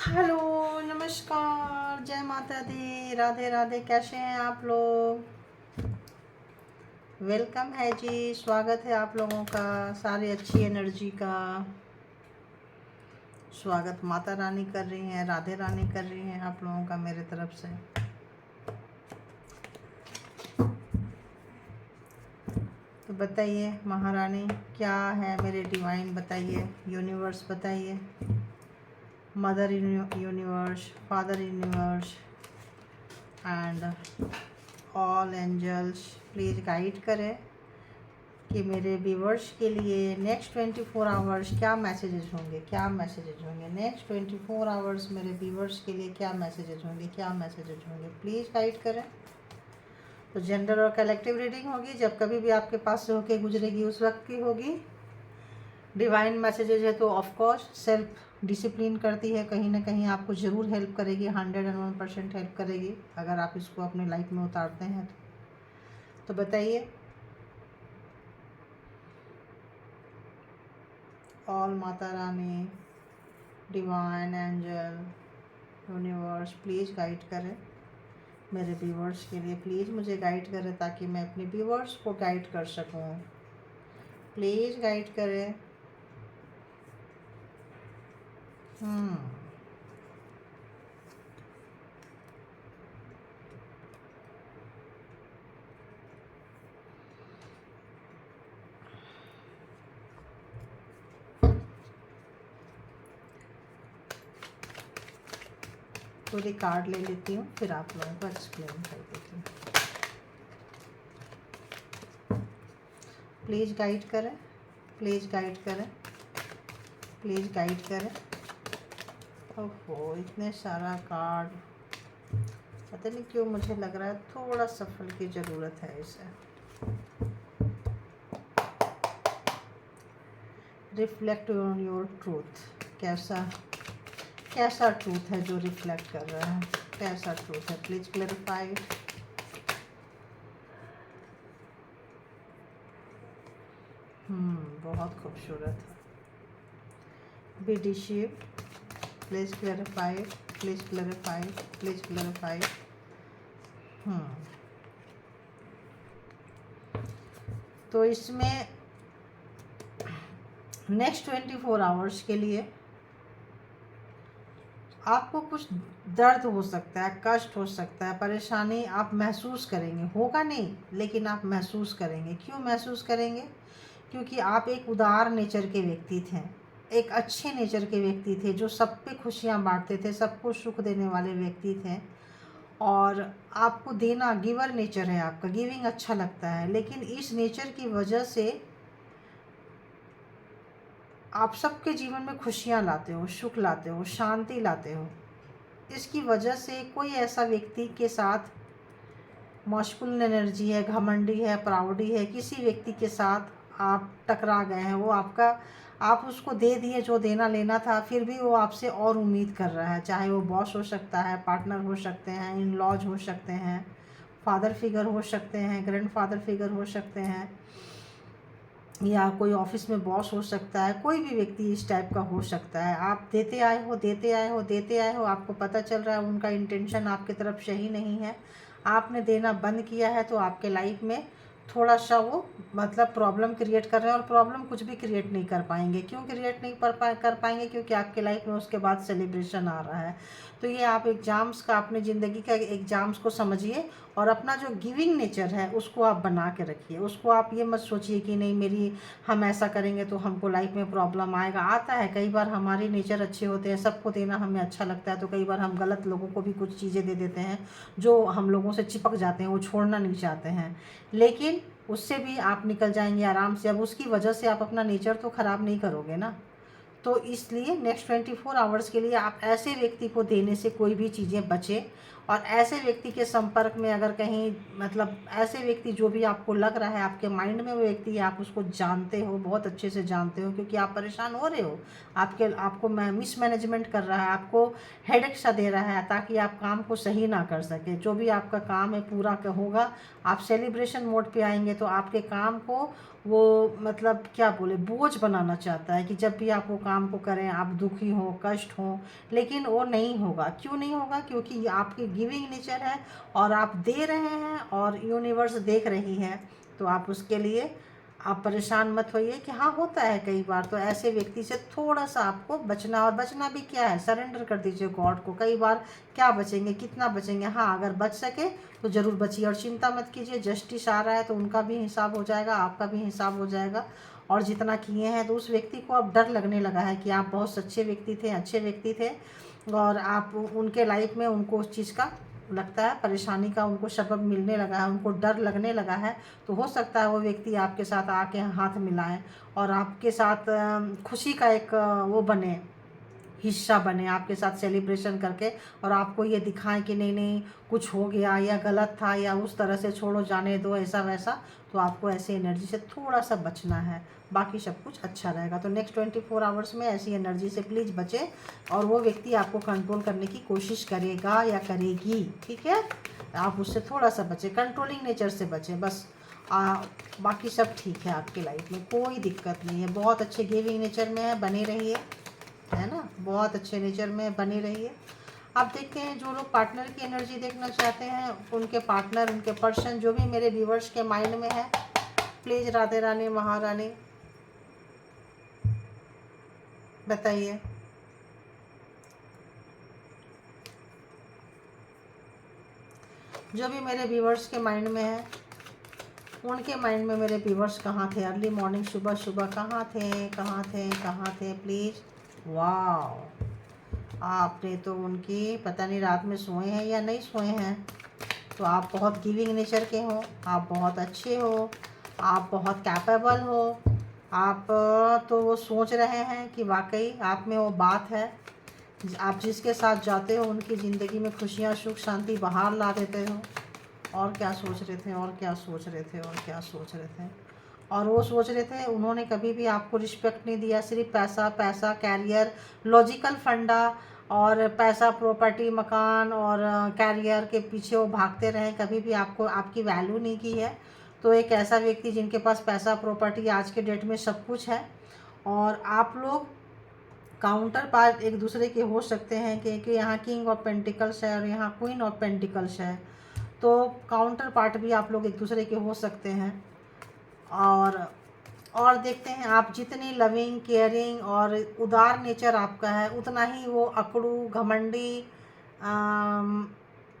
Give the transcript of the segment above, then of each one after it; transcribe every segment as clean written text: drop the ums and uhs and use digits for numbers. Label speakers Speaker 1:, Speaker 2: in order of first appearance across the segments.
Speaker 1: Hello, नमस्कार, जय माता दी, राधे राधे। कैसे हैं आप लोग? वेलकम है जी, स्वागत है आप लोगों का, सारी अच्छी एनर्जी का स्वागत माता रानी कर रही हैं, राधे रानी कर रही हैं आप लोगों का मेरे तरफ से। तो बताइए महारानी, क्या है मेरे डिवाइन, बताइए यूनिवर्स, बताइए mother universe, father universe and all angels, please guide करें कि मेरे व्यूवर्स के लिए नेक्स्ट 24 आवर्स क्या मैसेजेस होंगे, क्या मैसेजेस होंगे नेक्स्ट 24 आवर्स मेरे व्यूवर्स के लिए, क्या मैसेजेस होंगे, क्या मैसेजेस होंगे, प्लीज़ गाइड करें। तो जेंडर और कलेक्टिव रीडिंग होगी, जब कभी भी आपके पास से होके गुजरेगी उस वक्त की होगी। डिवाइन मैसेजेज है तो ऑफकोर्स सेल्फ डिसिप्लिन करती है, कहीं ना कहीं आपको ज़रूर हेल्प करेगी, 101% हेल्प करेगी अगर आप इसको अपने लाइफ में उतारते हैं तो बताइए all Mata Rani, divine angel, universe, please guide करें मेरे व्यूवर्स के लिए, प्लीज़ मुझे गाइड करें ताकि मैं अपने व्यूवर्स को गाइड कर सकूं, प्लीज़ गाइड करें। पूरी कार्ड ले लेती हूँ, फिर आप लोगों को एक्सप्लेन कर देती हूँ। प्लीज़ गाइड करें, प्लीज़ गाइड करें, प्लीज़ गाइड करें। ओहो, इतने सारा कार्ड, पता नहीं क्यों मुझे लग रहा है थोड़ा सफल की ज़रूरत है इसे। रिफ्लेक्ट ऑन योर ट्रूथ, कैसा कैसा ट्रूथ है जो रिफ्लेक्ट कर रहा है, कैसा ट्रूथ है, प्लीज़ क्लैरिफाई। बहुत खूबसूरत है। Be deceive, please clarify, please clarify, please clarify. तो इसमें नेक्स्ट 24 आवर्स के लिए आपको कुछ दर्द हो सकता है, कष्ट हो सकता है, परेशानी आप महसूस करेंगे, होगा नहीं लेकिन आप महसूस करेंगे। क्यों महसूस करेंगे? क्योंकि आप एक उदार नेचर के व्यक्ति थे, एक अच्छे नेचर के व्यक्ति थे, जो सब पे खुशियाँ बांटते थे, सबको सुख देने वाले व्यक्ति थे। और आपको देना, गिवर नेचर है आपका, गिविंग अच्छा लगता है। लेकिन इस नेचर की वजह से आप सबके जीवन में खुशियाँ लाते हो, सुख लाते हो, शांति लाते हो। इसकी वजह से कोई ऐसा व्यक्ति के साथ मस्कुलिन एनर्जी है, घमंडी है, प्राउडी है, किसी व्यक्ति के साथ आप टकरा गए हैं, वो आपका, आप उसको दे दिए जो देना लेना था, फिर भी वो आपसे और उम्मीद कर रहा है। चाहे वो बॉस हो सकता है, पार्टनर हो सकते हैं, इन लॉज हो सकते हैं, फादर फिगर हो सकते हैं, ग्रैंड फादर फिगर हो सकते हैं, या कोई ऑफिस में बॉस हो सकता है, कोई भी व्यक्ति इस टाइप का हो सकता है। आप देते आए हो, देते आए हो, देते आए हो, आपको पता चल रहा है उनका इंटेंशन आपकी तरफ सही नहीं है, आपने देना बंद किया है, तो आपके लाइफ में थोड़ा सा वो मतलब प्रॉब्लम क्रिएट कर रहे हैं। और प्रॉब्लम कुछ भी क्रिएट नहीं कर पाएंगे। क्यों क्रिएट नहीं कर पाएंगे? क्योंकि आपके लाइफ में उसके बाद सेलिब्रेशन आ रहा है। तो ये आप एग्ज़ाम्स का, अपनी ज़िंदगी का एग्ज़ाम्स को समझिए और अपना जो गिविंग नेचर है उसको आप बना के रखिए। उसको आप ये मत सोचिए कि नहीं मेरी, हम ऐसा करेंगे तो हमको लाइफ में प्रॉब्लम आएगा। आता है कई बार, हमारे नेचर अच्छे होते हैं, सबको देना हमें अच्छा लगता है, तो कई बार हम गलत लोगों को भी कुछ चीज़ें दे देते हैं जो हम लोगों से चिपक जाते हैं, वो छोड़ना नहीं चाहते हैं। लेकिन उससे भी आप निकल जाएंगे आराम से। अब उसकी वजह से आप अपना नेचर तो ख़राब नहीं करोगे ना। तो इसलिए नेक्स्ट 24 आवर्स के लिए आप ऐसे व्यक्ति को देने से कोई भी चीज़ें बचें और ऐसे व्यक्ति के संपर्क में अगर कहीं मतलब ऐसे व्यक्ति जो भी आपको लग रहा है आपके माइंड में वो व्यक्ति है, आप उसको जानते हो, बहुत अच्छे से जानते हो, क्योंकि आप परेशान हो रहे हो, आपको मिसमैनेजमेंट कर रहा है, आपको हेडेक सा दे रहा है ताकि आप काम को सही ना कर सके। जो भी आपका काम है पूरा होगा, आप सेलिब्रेशन मोड पे आएंगे तो आपके काम को वो मतलब क्या बोले बोझ बनाना चाहता है कि जब भी आप वो काम को करें आप दुखी हो, कष्ट हो, लेकिन वो नहीं होगा। क्यों नहीं होगा? क्योंकि ये आपकी गिविंग नेचर है और आप दे रहे हैं और यूनिवर्स देख रही है। तो आप उसके लिए आप परेशान मत होइए कि हाँ होता है कई बार, तो ऐसे व्यक्ति से थोड़ा सा आपको बचना, और बचना भी क्या है, सरेंडर कर दीजिए गॉड को। कई बार क्या बचेंगे, कितना बचेंगे, हाँ अगर बच सके तो ज़रूर बचिए। और चिंता मत कीजिए, जस्टिस आ रहा है तो उनका भी हिसाब हो जाएगा, आपका भी हिसाब हो जाएगा। और जितना किए हैं तो उस व्यक्ति को अब डर लगने लगा है कि आप बहुत सच्चे व्यक्ति थे, अच्छे व्यक्ति थे, और आप उनके लाइफ में उनको उस चीज़ का लगता है, परेशानी का उनको सबब मिलने लगा है, उनको डर लगने लगा है। तो हो सकता है वो व्यक्ति आपके साथ आके हाथ मिलाएं और आपके साथ खुशी का एक वो बने, हिस्सा बने, आपके साथ सेलिब्रेशन करके, और आपको ये दिखाएं कि नहीं नहीं कुछ हो गया या गलत था या उस तरह से छोड़ो जाने दो ऐसा वैसा। तो आपको ऐसी एनर्जी से थोड़ा सा बचना है, बाकी सब कुछ अच्छा रहेगा। तो नेक्स्ट 24 आवर्स में ऐसी एनर्जी से प्लीज़ बचें, और वो व्यक्ति आपको कंट्रोल करने की कोशिश करेगा या करेगी, ठीक है? आप उससे थोड़ा सा बचें, कंट्रोलिंग नेचर से बचें बस। बाकी सब ठीक है, आपकी लाइफ में कोई दिक्कत नहीं है, बहुत अच्छे गिविंग नेचर में है, बने रहिए, है ना, बहुत अच्छे नेचर में बने रहिए। अब देखते हैं जो लोग पार्टनर की एनर्जी देखना चाहते हैं, उनके पार्टनर, उनके पर्सन जो भी मेरे व्यूवर्स के माइंड में है, प्लीज़ राधे रानी महारानी बताइए। जो भी मेरे व्यूवर्स के माइंड में है, उनके माइंड में मेरे व्यूवर्स कहाँ थे, अर्ली मॉर्निंग, सुबह सुबह कहाँ थे, कहाँ थे, कहाँ थे प्लीज़। वाह, आपने तो उनकी पता नहीं रात में सोए हैं या नहीं सोए हैं। तो आप बहुत गिविंग नेचर के हो, आप बहुत अच्छे हो, आप बहुत कैपेबल हो। आप तो वो सोच रहे हैं कि वाकई आप में वो बात है, आप जिसके साथ जाते हो उनकी ज़िंदगी में खुशियाँ, सुख, शांति बाहर ला देते हो। और क्या सोच रहे थे, और क्या सोच रहे थे, और क्या सोच रहे थे, और वो सोच रहे थे, उन्होंने कभी भी आपको रिस्पेक्ट नहीं दिया, सिर्फ पैसा पैसा, कैरियर, लॉजिकल फंडा और पैसा, प्रॉपर्टी, मकान और कैरियर के पीछे वो भागते रहे, कभी भी आपको आपकी वैल्यू नहीं की है। तो एक ऐसा व्यक्ति जिनके पास पैसा, प्रॉपर्टी, आज के डेट में सब कुछ है, और आप लोग काउंटर पार्ट एक दूसरे के हो सकते हैं, क्योंकि यहाँ किंग ऑफ पेंटिकल्स है और यहाँ क्वीन ऑफ पेंटिकल्स है, तो काउंटर पार्ट भी आप लोग एक दूसरे के हो सकते हैं। और देखते हैं, आप जितनी लविंग, केयरिंग और उदार नेचर आपका है, उतना ही वो अकड़ू, घमंडी,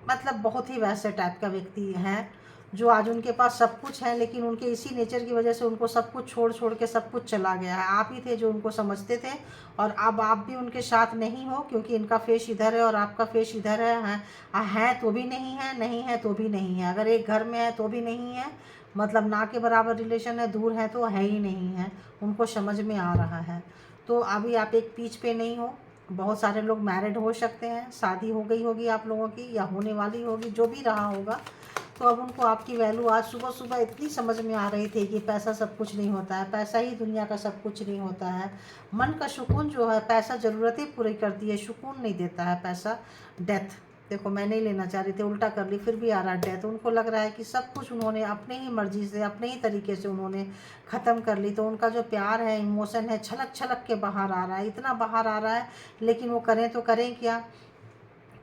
Speaker 1: मतलब बहुत ही वैसे टाइप का व्यक्ति है, जो आज उनके पास सब कुछ है, लेकिन उनके इसी नेचर की वजह से उनको सब कुछ छोड़ छोड़ के सब कुछ चला गया है। आप ही थे जो उनको समझते थे, और अब आप भी उनके साथ नहीं हो, क्योंकि इनका फेस इधर है और आपका फेस इधर है तो भी नहीं है, नहीं है तो भी नहीं है। अगर एक घर में है तो भी नहीं है, मतलब ना के बराबर रिलेशन है, दूर है तो है ही नहीं है, उनको समझ में आ रहा है। तो अभी आप एक पीच पे नहीं हो, बहुत सारे लोग मैरिड हो सकते हैं, शादी हो गई होगी आप लोगों की या होने वाली होगी, जो भी रहा होगा। तो अब उनको आपकी वैल्यू आज सुबह सुबह इतनी समझ में आ रही थी कि पैसा सब कुछ नहीं होता है, पैसा ही दुनिया का सब कुछ नहीं होता है। मन का सुकून जो है, पैसा ज़रूरतें पूरी करती है, सुकून नहीं देता है पैसा। डेथ, देखो मैं नहीं लेना चाह रही थी, उल्टा कर ली, फिर भी आ रहा है डेथ। उनको लग रहा है कि सब कुछ उन्होंने अपने ही मर्जी से, अपने ही तरीके से उन्होंने ख़त्म कर ली। तो उनका जो प्यार है, इमोशन है, छलक छलक के बाहर आ रहा है, इतना बाहर आ रहा है, लेकिन वो करें तो करें क्या,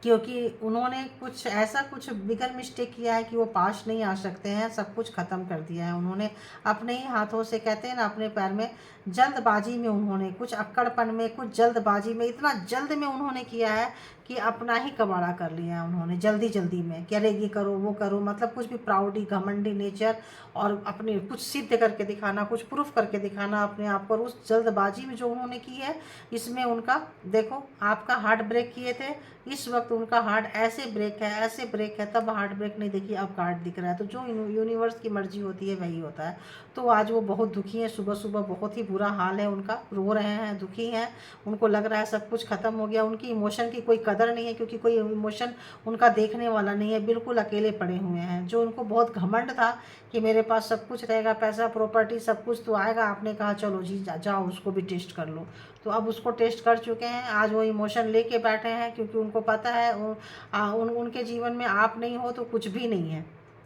Speaker 1: क्योंकि उन्होंने कुछ ऐसा कुछ बिगर मिस्टेक किया है कि वो पास नहीं आ सकते हैं, सब कुछ ख़त्म कर दिया है उन्होंने अपने ही हाथों से, कहते हैं ना अपने पैर में, जल्दबाजी में उन्होंने, कुछ अक्कड़पन में, कुछ जल्दबाजी में, इतना जल्द में उन्होंने किया है कि अपना ही कबाड़ा कर लिया है उन्होंने, जल्दी जल्दी में, कह ये करो वो करो, मतलब कुछ भी प्राउडी, घमंडी नेचर, और अपने कुछ सिद्ध करके दिखाना, कुछ प्रूफ करके दिखाना अपने आप पर, उस जल्दबाजी में जो उन्होंने की है, इसमें उनका देखो, आपका हार्ट ब्रेक किए थे, इस वक्त उनका हार्ट ऐसे ब्रेक है, ऐसे ब्रेक है, तब हार्ट ब्रेक नहीं देखी, अब कार्ड दिख रहा है। तो जो यूनिवर्स की मर्जी होती है वही होता है। तो आज वो बहुत दुखी हैं, सुबह सुबह बहुत ही बुरा हाल है उनका, रो रहे हैं, दुखी हैं, उनको लग रहा है सब कुछ ख़त्म हो गया। उनकी इमोशन की कोई कदर नहीं है, क्योंकि कोई इमोशन उनका देखने वाला नहीं है, बिल्कुल अकेले पड़े हुए हैं। जो उनको बहुत घमंड था कि मेरे पास सब कुछ रहेगा, पैसा प्रॉपर्टी सब कुछ तो आएगा, आपने कहा चलो जी जाओ उसको भी टेस्ट कर लो, तो अब उसको टेस्ट कर चुके हैं। आज वो इमोशन लेके बैठे हैं, क्योंकि उनको पता है उनके जीवन में आप नहीं हो तो कुछ भी नहीं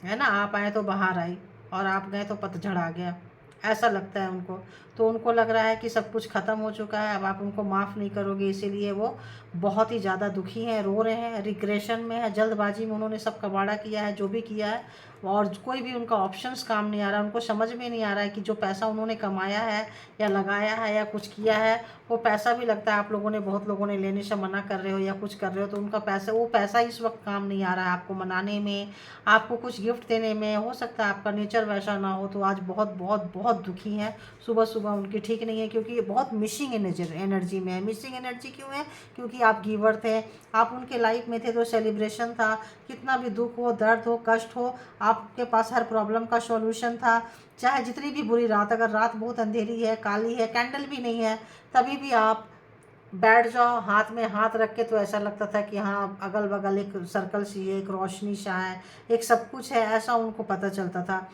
Speaker 1: है ना। आप आए तो बाहर आई, और आप गए तो पतझड़ आ गया, ऐसा लगता है उनको। तो उनको लग रहा है कि सब कुछ ख़त्म हो चुका है, अब आप उनको माफ़ नहीं करोगे, इसीलिए वो बहुत ही ज़्यादा दुखी हैं, रो रहे हैं, रिग्रेशन में है, जल्दबाजी में उन्होंने सब कबाड़ा किया है जो भी किया है, और कोई भी उनका ऑप्शंस काम नहीं आ रहा। उनको समझ में नहीं आ रहा है कि जो पैसा उन्होंने कमाया है या लगाया है या कुछ किया है, वो पैसा भी लगता है आप लोगों ने, बहुत लोगों ने लेने से मना कर रहे हो या कुछ कर रहे हो, तो उनका पैसा, वो पैसा इस वक्त काम नहीं आ रहा है आपको मनाने में, आपको कुछ गिफ्ट देने में। हो सकता है आपका नेचर वैसा ना हो, तो आज बहुत बहुत बहुत दुखी हैं। सुबह सुबह उनकी ठीक नहीं है, क्योंकि ये बहुत मिसिंग एनर्जी में है। मिसिंग एनर्जी क्यों है? क्योंकि आप गिवर थे, आप उनके लाइफ में थे तो सेलिब्रेशन था, कितना भी दुख हो, दर्द हो, कष्ट हो, आपके पास हर प्रॉब्लम का सॉल्यूशन था। चाहे जितनी भी बुरी रात, अगर रात बहुत अंधेरी है, काली है, कैंडल भी नहीं है, तभी भी आप बैठ जाओ हाथ में हाथ रख के, तो ऐसा लगता था कि हाँ अगल बगल एक सर्कल सी है, एक रोशनी सा है, एक सब कुछ है, ऐसा उनको पता चलता था।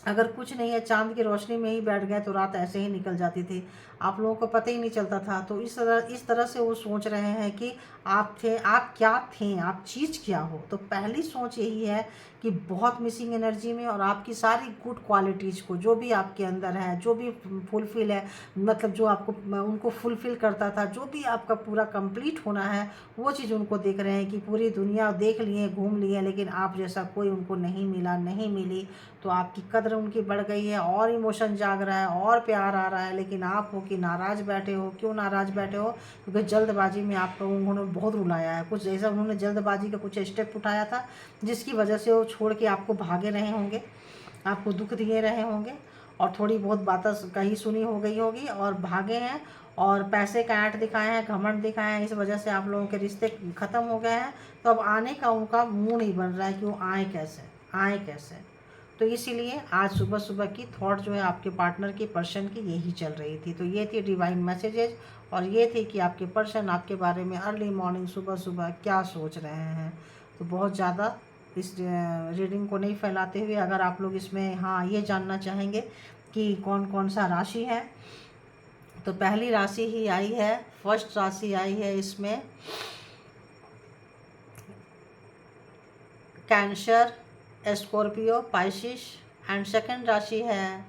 Speaker 1: अगर कुछ नहीं है, चांद की रोशनी में ही बैठ गए तो रात ऐसे ही निकल जाती थी, आप लोगों को पता ही नहीं चलता था। तो इस तरह से वो सोच रहे हैं कि आप थे, आप क्या थे, आप चीज़ क्या हो। तो पहली सोच यही है कि बहुत मिसिंग एनर्जी में, और आपकी सारी गुड क्वालिटीज़ को, जो भी आपके अंदर है, जो भी फुलफिल है, मतलब जो आपको उनको फुलफिल करता था, जो भी आपका पूरा कंप्लीट होना है, वो चीज़ उनको देख रहे हैं कि पूरी दुनिया देख लिए, घूम लिए, लेकिन आप जैसा कोई उनको नहीं मिला, नहीं मिली। तो आपकी कदर उनकी बढ़ गई है, और इमोशन जाग रहा है, और प्यार आ रहा है, लेकिन आप हो कि नाराज़ बैठे हो। क्यों नाराज़ बैठे हो? क्योंकि जल्दबाजी में आपको उन्होंने बहुत रुलाया है, कुछ ऐसा उन्होंने जल्दबाजी का कुछ स्टेप उठाया था, जिसकी वजह से वो छोड़ के आपको भागे रहे होंगे, आपको दुख दिए रहे होंगे, और थोड़ी बहुत बातें कही सुनी हो गई होगी और भागे हैं, और पैसे का ऐंठ दिखाए हैं, घमंड दिखाए हैं, इस वजह से आप लोगों के रिश्ते ख़त्म हो गए हैं। तो अब आने का उनका मुँह नहीं बन रहा है कि वो आए कैसे, आए कैसे। तो इसीलिए आज सुबह सुबह की थॉट जो है आपके पार्टनर की, पर्सन की, यही चल रही थी। तो ये थी डिवाइन मैसेजेस, और ये थी कि आपके पर्सन आपके बारे में अर्ली मॉर्निंग, सुबह सुबह क्या सोच रहे हैं। तो बहुत ज़्यादा इस रीडिंग को नहीं फैलाते हुए, अगर आप लोग इसमें हाँ ये जानना चाहेंगे कि कौन कौन सा राशि है, तो पहली राशि ही आई है, फर्स्ट राशि आई है इसमें cancer, Scorpio, Pisces, and second राशि है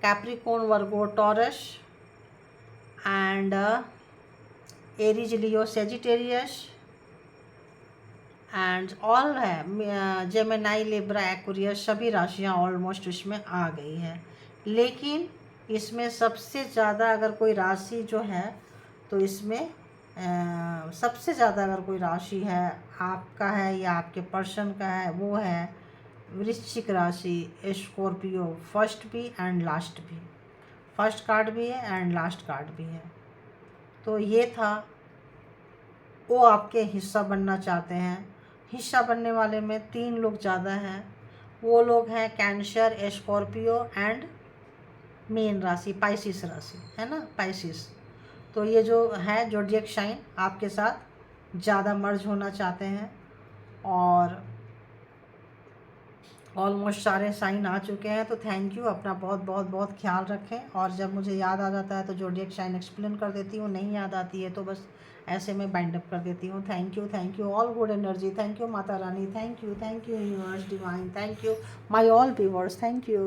Speaker 1: Capricorn, Virgo, taurus, and Aries, Leo, Sagittarius, and all है जेमिनाई, लिब्रा, एक्वेरियस, सभी राशियां ऑलमोस्ट इसमें आ गई है। लेकिन इसमें सबसे ज़्यादा अगर कोई राशि जो है, तो इसमें सबसे ज़्यादा अगर कोई राशि है आपका है या आपके पर्सन का है, वो है वृश्चिक राशि, स्कॉर्पियो, फर्स्ट भी एंड लास्ट भी, फर्स्ट कार्ड भी है एंड लास्ट कार्ड भी है। तो ये था, वो आपके हिस्सा बनना चाहते हैं। हिस्सा बनने वाले में 3 लोग ज़्यादा हैं, वो लोग हैं कैंसर, स्कॉर्पियो, एंड मेन राशि पाइसिस राशि, है ना, पाइसिस। तो ये जो है ज़ोडिएक साइन आपके साथ ज़्यादा मर्ज होना चाहते हैं, और ऑलमोस्ट सारे साइन आ चुके हैं। तो थैंक यू, अपना बहुत बहुत बहुत ख्याल रखें। और जब मुझे याद आ जाता है तो ज़ोडिएक साइन एक्सप्लेन कर देती हूँ, नहीं याद आती है तो बस ऐसे में बाइंड अप कर देती हूँ। Thank you all good energy, thank you Mata Rani, thank you universe divine, thank you my all viewers, thank you.